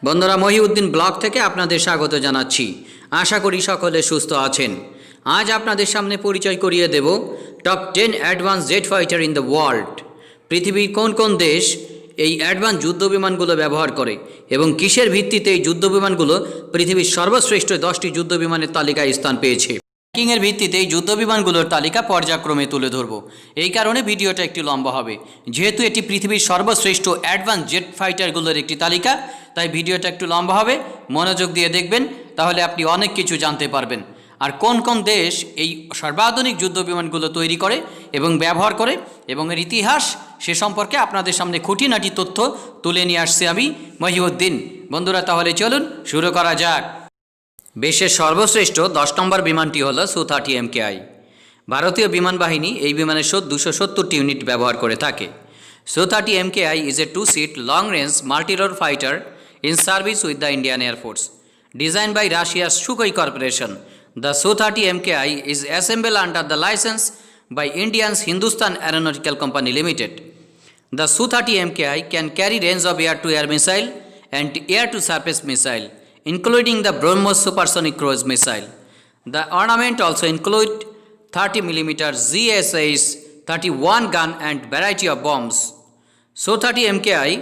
বন্ধুরা মহিউদ্দিন ব্লগ থেকে আপনাদের স্বাগত জানাচ্ছি। আশা করি সকলে সুস্থ আছেন। আজ আপনাদের সামনে পরিচয় করিয়ে দেব top 10 advance jet fighter in the world. পৃথিবীর কোন কোন দেশ এই অ্যাডভান্স যুদ্ধবিমানগুলো ব্যবহার করে এবং কিসের ভিত্তিতে এই যুদ্ধবিমানগুলো পৃথিবীর সর্বশ্রেষ্ঠ 10টি যুদ্ধবিমানের তালিকায় স্থান পেয়েছে। র্যাঙ্কিংয়ের ভিত্তিতে এই যুদ্ধবিমানগুলোর তালিকা পর্যায়ক্রমে তুলে ধরব। এই কারণে ভিডিওটা একটু লম্বা হবে, যেহেতু এটি পৃথিবীর সর্বশ্রেষ্ঠ অ্যাডভান্স জেট ফাইটারগুলোর একটি তালিকা, তাই ভিডিওটা একটু লম্বা হবে। মনোযোগ দিয়ে দেখবেন, তাহলে আপনি অনেক কিছু জানতে পারবেন। আর কোন কোন দেশ এই সর্বাধুনিক যুদ্ধবিমানগুলো তৈরি করে এবং ব্যবহার করে এবং এর ইতিহাস, সে সম্পর্কে আপনাদের সামনে খুঁটিনাটি তথ্য তুলে নিয়ে আসছি আমি মহিউদ্দিন। বন্ধুরা তাহলে চলুন শুরু করা যাক। বিশ্বের সর্বশ্রেষ্ঠ 10 নম্বর বিমানটি হল Su-30 MKI। ভারতীয় বিমান বাহিনী এই বিমানের 270টি ইউনিট ব্যবহার করে থাকে। Su-30 MKI is a two-seat long-range multi-role fighter in service with the Indian Air Force. Designed by Russia's Sukhoi Corporation, the Su-30 MKI is assembled under the license by India's Hindustan Aeronautical Company Limited. The Su-30 MKI can carry range of air-to-air missile and air-to-surface missile, including the BrahMos supersonic cruise missile. The armament also include 30mm GSH-31 gun and variety of bombs. Su-30 MKI,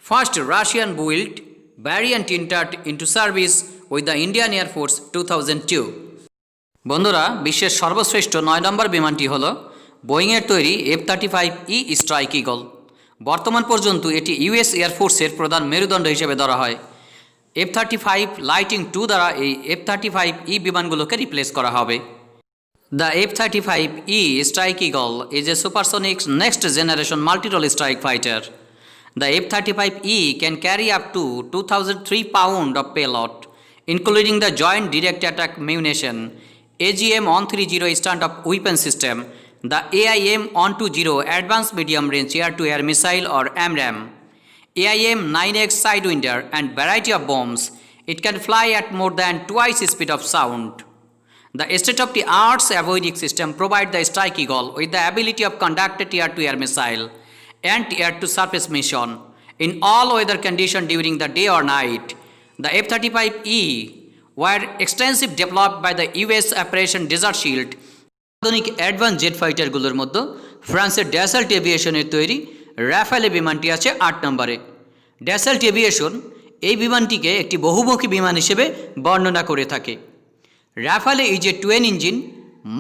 first Russian-built variant entered into service with the Indian Air Force 2002. বন্ধুরা বিশ্বের সর্বশ্রেষ্ঠ 9 নম্বর বিমানটি হল বোয়িংয়ের তৈরি F-35E strike eagle. বর্তমান পর্যন্ত এটি US এয়ারফোর্সের প্রধান মেরুদণ্ড হিসেবে ধরা হয়। F-35 লাইটিং 2 দ্বারা এই F-35E বিমানগুলোকে রিপ্লেস করা হবে। The F-35E Strike Eagle is a supersonic next generation multi-role strike fighter. The F-35E can carry up to 2,003 pounds of payload, including the Joint Direct Attack Munition AGM-130 stand-up weapon system, the AIM-120 Advanced Medium Range Air-to-Air Missile or AMRAAM, AIM-9X Sidewinder and variety of bombs. It can fly at more than twice the speed of sound. The state-of-the-art avoiding system provides the Strike Eagle with the ability of conducted air-to-air missile and air-to-surface mission in all weather conditions during the day or night. The F-35E were extensively developed by the US Operation Desert Shield. আধুনিক advance jet ফাইটারগুলোর মধ্যে ফ্রান্সের Dassault এভিয়েশনের তৈরি Rafale বিমানটি আছে 8 নম্বরে। Dassault aviation এই বিমানটিকে একটি বহুমুখী বিমান হিসেবে বর্ণনা করে থাকে। Rafale is a twin-engine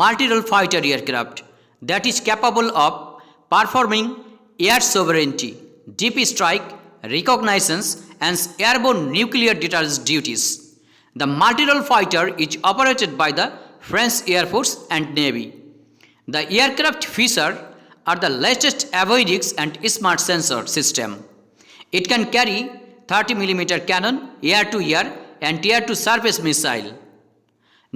multi-role fighter aircraft that is capable of performing air sovereignty, deep strike, reconnaissance, and airborne nuclear deterrence duties. The multi-role fighter is operated by the French Air Force and Navy. The aircraft feature are the latest avionics and smart sensor system. It can carry 30mm cannon, air-to-air and air-to-surface missile,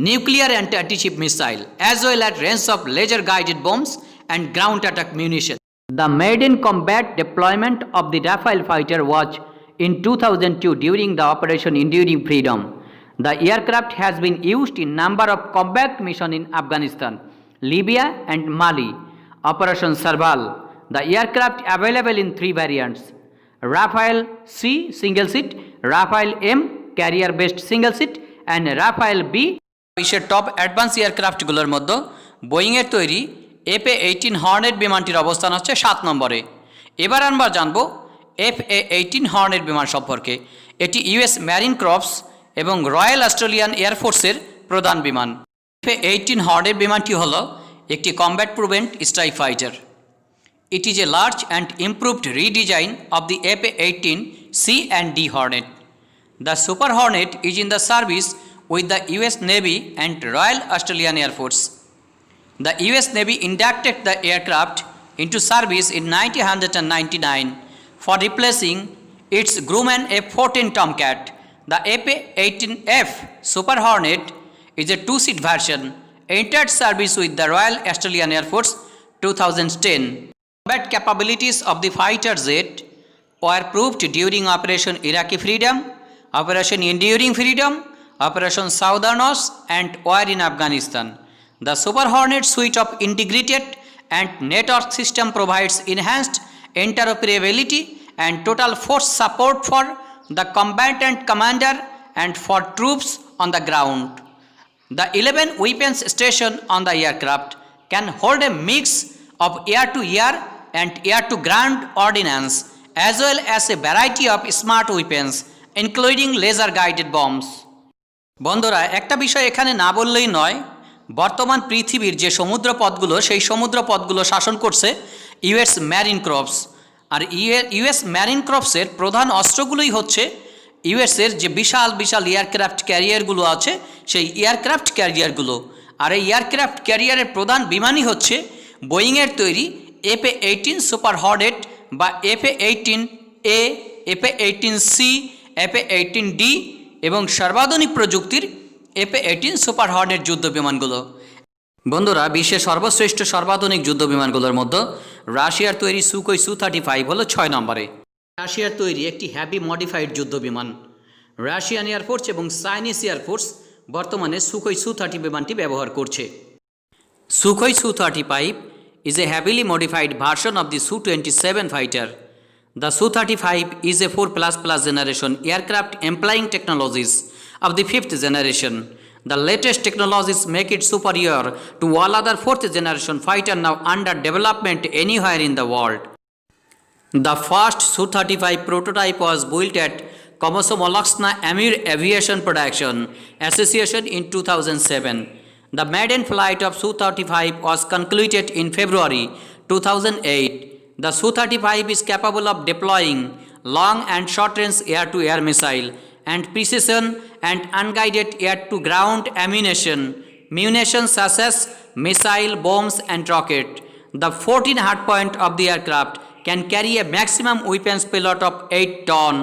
nuclear and anti-ship missile, as well as range of laser-guided bombs and ground attack munition. The maiden combat deployment of the Rafale fighter was in 2002 during the Operation Enduring Freedom. The aircraft has been used in number of combat missions in Afghanistan, Libya and Mali. Operation Serval. The aircraft available in 3 variants: Rafale C single seat, Rafale M carrier-based single seat, and Rafale B. বিশ্বের top advance এয়ারক্রাফটগুলোর মধ্যে বোয়িংয়ের তৈরি FA-18 Hornet বিমানটির অবস্থান হচ্ছে 7 নম্বরে। এবার আমরা জানব FA-18 হর্নেট বিমান সম্পর্কে। এটি ইউএস ম্যারিন ক্রপস এবং রয়্যাল অস্ট্রেলিয়ান এয়ারফোর্সের প্রধান বিমান। FA-18 হর্নেট বিমানটি হল একটি combat proven strike fighter. It is a large and improved redesign of the FA-18 C and D Hornet. The Super Hornet is in the service with the US Navy and Royal Australian Air Force. The US Navy inducted the aircraft into service in 1999 for replacing its Grumman F-14 Tomcat. The FA-18F Super Hornet is a two-seat version, entered service with the Royal Australian Air Force 2010. Combat capabilities of the fighter jet were proved during Operation Iraqi Freedom, Operation Enduring Freedom, Operation Southern-Ost and war in Afghanistan. The Super Hornet suite of integrated and network system provides enhanced interoperability and total force support for the combatant commander and for troops on the ground. The 11 weapons stationed on the aircraft can hold a mix of air-to-air and air-to-ground ordnance as well as a variety of smart weapons including laser-guided bombs. বন্ধুরা, একটা বিষয় এখানে না বললেই নয়, বর্তমান পৃথিবীর যে সমুদ্রপথগুলো সেই সমুদ্রপথগুলো শাসন করছে ইউএস ম্যারিন ক্রপস। আর ইউএস ম্যারিন ক্রপসের প্রধান অস্ত্রগুলোই হচ্ছে ইউএসের যে বিশাল বিশাল এয়ারক্রাফট ক্যারিয়ারগুলো আছে সেই এয়ারক্রাফট ক্যারিয়ারগুলো। আর এই এয়ারক্রাফট ক্যারিয়ারের প্রধান বিমানই হচ্ছে বোয়িংয়ের তৈরি FA-18 সুপার হর্নেট বা FA-18A, FA-18C, FA-18D এবং সর্বাধুনিক প্রযুক্তির FA-18 সুপার হর্নেট যুদ্ধ বিমানগুলো। বন্ধুরা, বিশ্বের সর্বশ্রেষ্ঠ সর্বাধুনিক যুদ্ধ বিমানগুলোর মধ্যে রাশিয়ার তৈরি সুকোই Su-35 হলো 6 নম্বরে। রাশিয়ার তৈরি একটি হ্যাভি মডিফাইড যুদ্ধ বিমান। রাশিয়ান এয়ারফোর্স এবং চাইনিজ এয়ারফোর্স বর্তমানে সুকোই Su-30 বিমানটি ব্যবহার করছে। সুকোই Su-35 is a heavily modified version of the Su-27 fighter. The Su-35 is a 4++ generation aircraft employing technologies of the 5th generation. The latest technologies make it superior to all other 4th generation fighter now under development anywhere in the world. The first Su-35 prototype was built at Komsomolsk-na Amir Aviation Production Association in 2007. The maiden flight of Su-35 was concluded in February 2008. The Su-35 is capable of deploying long and short-range air-to-air missile and precision and unguided air-to-ground munition such as missile, bombs and rocket. The 14 hardpoint of the aircraft can carry a maximum weapons payload of 8 ton.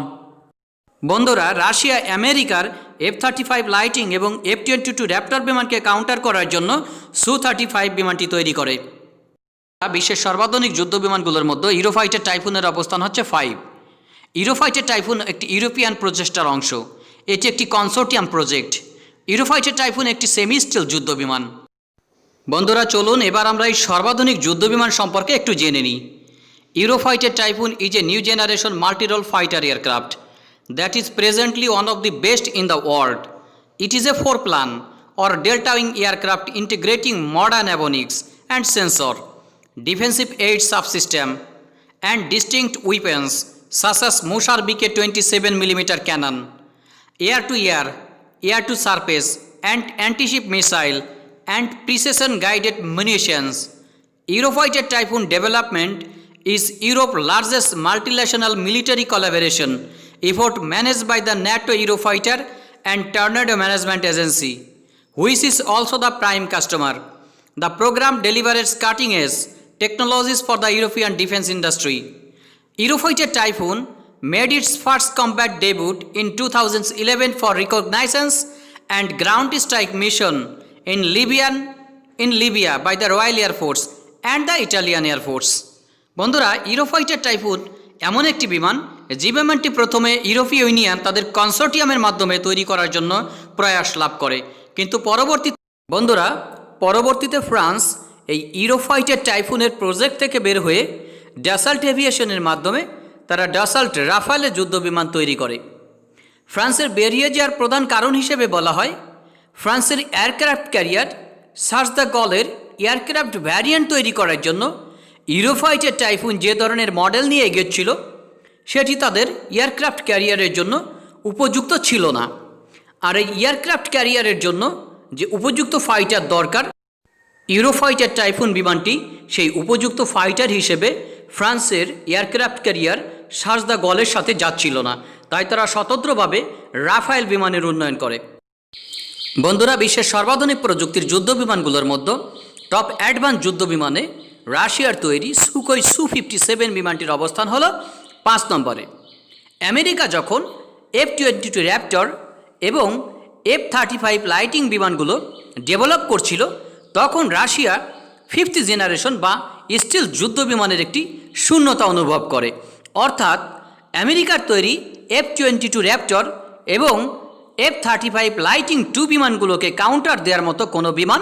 বন্ধুরা, Russia আমেরিকার F-35 lighting এবং F-22 Raptor বিমানকে counter করার জন্য Su-35 বিমানটি তৈরি করে। বিশ্বের সর্বাধুনিক যুদ্ধ বিমানগুলোর মধ্যে ইউরোফাইটার টাইফুনের অবস্থান হচ্ছে 5। ইউরোফাইটার টাইফুন একটি ইউরোপিয়ান প্রচেষ্টার অংশ। এটি একটি কনসোর্টিয়াম প্রজেক্ট। ইউরোফাইটার টাইফুন একটি সেমি স্টিল যুদ্ধ বিমান। বন্ধুরা, চলুন এবার আমরা এই সর্বাধুনিক যুদ্ধ বিমান সম্পর্কে একটু জেনে নিই। Eurofighter typhoon is a new generation multi-role fighter aircraft that is presently one of the best in the world. It is a 4-plan or delta-wing aircraft integrating modern avionics and sensor, defensive aid subsystem and distinct weapons such as Musar BK-27mm cannon, air-to-air, air-to-surface and anti-ship missile and precision-guided munitions. Eurofighter Typhoon development is Europe's largest multinational military collaboration effort managed by the NATO Eurofighter and Tornado Management Agency, which is also the prime customer. The program delivers cutting-edge technologies for the European defense industry. Eurofighter Typhoon made its first combat debut in 2011 for reconnaissance and ground strike mission in Libya by the Royal Air Force and the Italian Air Force. বন্ধুরা, Eurofighter typhoon এমন একটি বিমান যে বিমানটি প্রথমে ইউরোপীয় union তাদের কনসোর্টিয়ামের মাধ্যমে তৈরি করার জন্য প্রয়াস লাভ করে, কিন্তু পরবর্তীতে ফ্রান্স এই ইউরোফাইটার টাইফুনের প্রজেক্ট থেকে বের হয়ে ডাসাল্ট এভিয়েশনের মাধ্যমে তারা ডাসাল্ট রাফালে যুদ্ধ বিমান তৈরি করে। ফ্রান্সের বেরিয়ে যাওয়ার প্রধান কারণ হিসেবে বলা হয় ফ্রান্সের এয়ারক্রাফট ক্যারিয়ার চার্লস দ্য গলের এয়ারক্রাফট ভ্যারিয়েন্ট তৈরি করার জন্য ইউরোফাইটার টাইফুন যে ধরনের মডেল নিয়ে এগিয়েছিল সেটি তাদের এয়ারক্রাফট ক্যারিয়ারের জন্য উপযুক্ত ছিল না। আর এই এয়ারক্রাফট ক্যারিয়ারের জন্য যে উপযুক্ত ফাইটার দরকার, ইউরোফাইটার টাইফুন বিমানটি সেই উপযুক্ত ফাইটার হিসেবে ফ্রান্সের এয়ারক্রাফট ক্যারিয়ার চার্লস দ্য গলের সাথে যাচ্ছিল না, তাই তারা স্বতন্ত্রভাবে রাফায়েল বিমানের উন্নয়ন করে। বন্ধুরা, বিশ্বের সর্বাধুনিক প্রযুক্তির যুদ্ধ বিমানগুলোর মধ্যে টপ অ্যাডভান্স যুদ্ধ বিমানে রাশিয়ার তৈরি সুকোই Su-57 বিমানটির অবস্থান হলো 5 নম্বরে। আমেরিকা যখন F-22 র্যাপটর এবং F-35 লাইটিং বিমানগুলো ডেভেলপ করছিল তখন রাশিয়া 5th জেনারেশন বা স্টিল যুদ্ধ বিমানের একটি শূন্যতা অনুভব করে। অর্থাৎ আমেরিকার তৈরি F-22 র্যাপটর এবং F-35 লাইটিং 2 বিমানগুলোকে কাউন্টার দেওয়ার মতো কোনো বিমান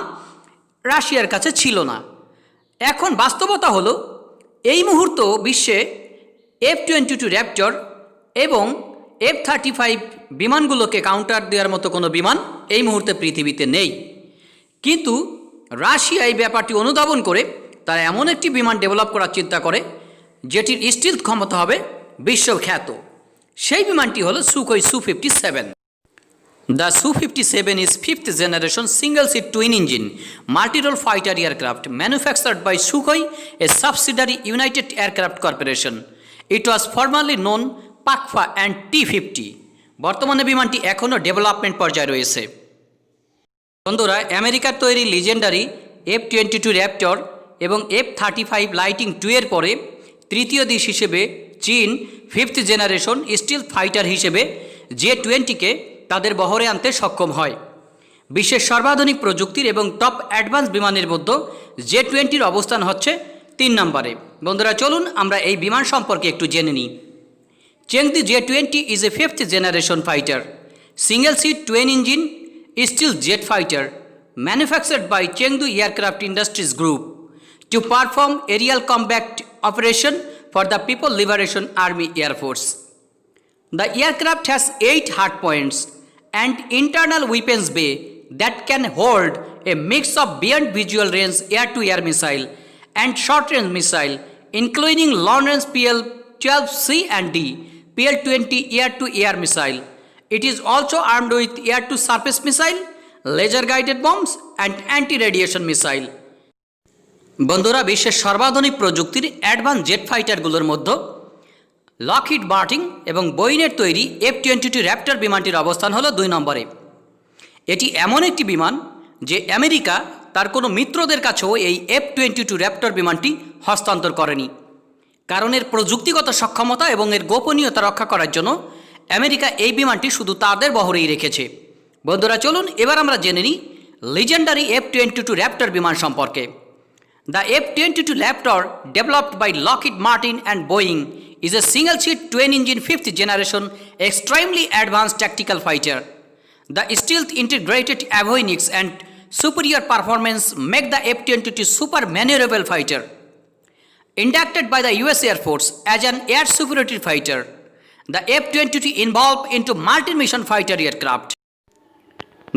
রাশিয়ার কাছে ছিল না। এখন বাস্তবতা হলো এই মুহূর্ত বিশ্বে F-22 র্যাপটর এবং F-35 বিমানগুলোকে কাউন্টার দেওয়ার মতো কোনো বিমান এই মুহূর্তে পৃথিবীতে নেই। কিন্তু রাশিয়া এই ব্যাপারটি অনুধাবন করে তারা এমন একটি বিমান ডেভেলপ করার চিন্তা করে যেটির স্টিলথ ক্ষমতা হবে বিশ্বখ্যাত। সেই বিমানটি হলো Sukhoi Su-57। The Su-57 is fifth generation single-seat twin-engine multi-role fighter aircraft manufactured by Sukhoi, a subsidiary United Aircraft Corporation. It was formerly known PAKFA and T-50। বর্তমানে বিমানটি এখনও ডেভেলপমেন্ট পর্যায়ে রয়েছে। বন্ধুরা, আমেরিকার তৈরি লিজেন্ডারি F-22 র্যাপটর এবং F-35 lighting 2 এর পরে তৃতীয় দেশ হিসেবে চীন ফিফথ জেনারেশন স্টিলথ ফাইটার হিসেবে J-20কে তাদের বহরে আনতে সক্ষম হয়। বিশ্বের সর্বাধুনিক প্রযুক্তির এবং টপ অ্যাডভান্স বিমানের মধ্যে J-20র অবস্থান হচ্ছে 3 নম্বরে। বন্ধুরা, চলুন আমরা এই বিমান সম্পর্কে একটু জেনে নিই। Chengdu J-20 is a fifth generation fighter, single seat twin engine stealth jet fighter manufactured by Chengdu Aircraft Industries Group to perform aerial combat operation for the People Liberation Army Air Force. The aircraft has 8 hardpoints and internal weapons bay that can hold a mix of beyond visual range air-to-air missile and short-range missile, including long-range PL-12C and D, PL-20 air-to-air missile. It is also armed with air-to-surface missile, laser-guided bombs and anti-radiation missile. বন্ধুরা, বিশ্বের সর্বাধুনিক প্রযুক্তির advance jet ফাইটারগুলোর মধ্যে Lockheed Martin এবং বোয়িংয়ের তৈরি F-22 Raptor বিমানটির অবস্থান হলো 2 নম্বরে। এটি এমন একটি বিমান যে আমেরিকা তার কোনো মিত্রদের কাছেও এই F-22 র্যাপটর বিমানটি হস্তান্তর করেনি, কারণ এর প্রযুক্তিগত সক্ষমতা এবং এর গোপনীয়তা রক্ষা করার জন্য আমেরিকা এই বিমানটি শুধু তাদের বহরেই রেখেছে। বন্ধুরা, চলুন এবার আমরা জেনে নিই লিজেন্ডারি F-22 র্যাপটর বিমান সম্পর্কে। The F-22 Raptor, developed by Lockheed Martin and Boeing, is a single-seat twin-engine fifth-generation extremely advanced tactical fighter. The stealth integrated avionics and superior performance make the F-22 super maneuverable fighter. Inducted by the US Air Force as an air superiority fighter, the F-22 evolved into multi-mission fighter aircraft.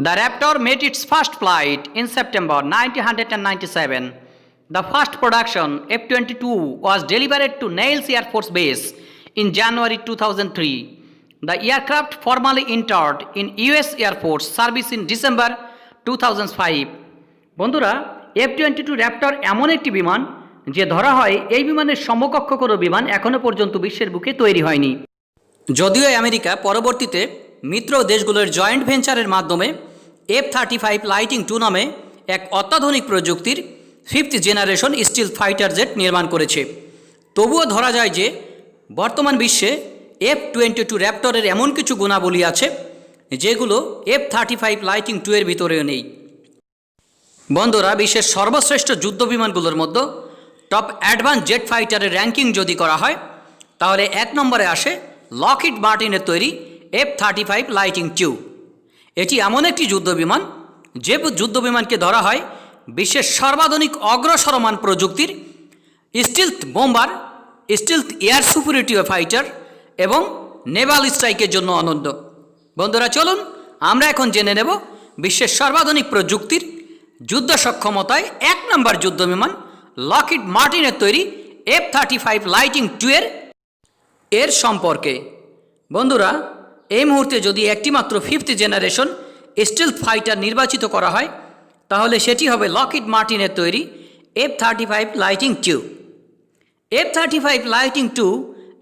The Raptor made its first flight in September 1997. The first production F-22 was delivered to Niles Air Force Base in January 2003. The aircraft formally entered in US Air Force service in December 2005. বন্ধুরা, F-22 Raptor এমন একটি বিমান যে ধরা হয় এই বিমানের সমকক্ষ কোনো বিমান এখনও পর্যন্ত বিশ্বের বুকে তৈরি হয়নি। যদিও আমেরিকা পরবর্তীতে মিত্র দেশগুলোর জয়েন্ট ভেঞ্চারের মাধ্যমে F-35 লাইটিং 2 নামে এক অত্যাধুনিক প্রযুক্তির ফিফথ জেনারেশন স্টিলথ ফাইটার জেট নির্মাণ করেছে, তবুও ধরা যায় যে বর্তমান বিশ্বে F-22 র্যাপটরের এমন কিছু গুণাবলী আছে যেগুলো F-35 লাইটিং 2 এর ভিতরেও নেই। বন্ধুরা, বিশ্বের সর্বশ্রেষ্ঠ যুদ্ধ বিমানগুলোর মধ্যে টপ অ্যাডভান্স জেট ফাইটারের র্যাঙ্কিং যদি করা হয় তাহলে 1 নম্বরে আসে লকহিড মার্টিনের তৈরি F-35 লাইটিং 2। এটি এমন একটি যুদ্ধ বিমান যে যুদ্ধ বিমানকে ধরা হয় বিশ্বের সর্বাধুনিক অগ্রসরমান প্রযুক্তির স্টিলথ বোম্বার, স্টিলথ এয়ার সুপিরিয়রিটি ফাইটার এবং নেভাল স্ট্রাইকের জন্য অনন্য। বন্ধুরা, চলুন আমরা এখন জেনে নেব বিশ্বের সর্বাধুনিক প্রযুক্তির যুদ্ধ সক্ষমতায় 1 নম্বর যুদ্ধ বিমান লকহিড মার্টিনের তৈরি F-35 লাইটিং 2 এর সম্পর্কে। বন্ধুরা, এই মুহূর্তে যদি একটি মাত্র ফিফথ জেনারেশন স্টিলথ ফাইটার নির্বাচিত করা হয় তাহলে সেটি হবে লকহিড মার্টিনের তৈরি F-35 lighting 2। F-35 lighting 2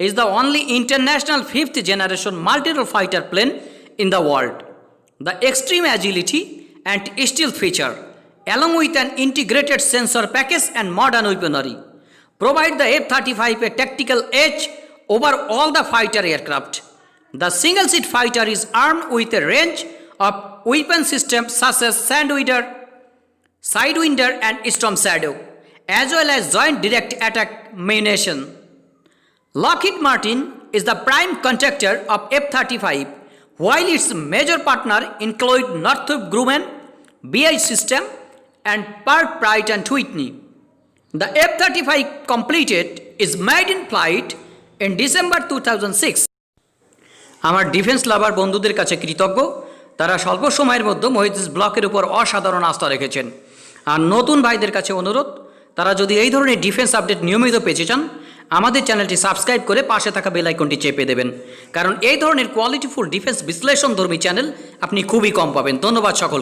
is the only international fifth generation multi-role fighter plane in the world. The extreme agility and stealth feature, along with an integrated sensor package and modern weaponry, provide the F-35 a tactical edge over all the fighter aircraft. The single-seat fighter is armed with a range of weapon systems such as Sidewinder and Storm Shadow, as well as Joint Direct Attack munition. Lockheed Martin is the prime contractor of F-35, while its major partner include Northrop Grumman, BAE System, and Pratt & Whitney. The F-35 completed its maiden flight in December 2006. আমার defence লাভার বন্ধুদের কাছে কৃতজ্ঞ, তারা স্বল্প সময়ের মধ্যে মহিদিস ব্লকের উপর অসাধারণ আস্থা রেখেছেন। আর নতুন ভাইদের কাছে অনুরোধ, তারা যদি এই ধরনের ডিফেন্স আপডেট নিয়মিত পেতে চান, আমাদের চ্যানেলটি সাবস্ক্রাইব করে পাশে থাকা বেল আইকনটি চেপে দেবেন, কারণ এই ধরনের কোয়ালিটিফুল ডিফেন্স বিশ্লেষণধর্মী চ্যানেল আপনি খুবই কম পাবেন। ধন্যবাদ সকল।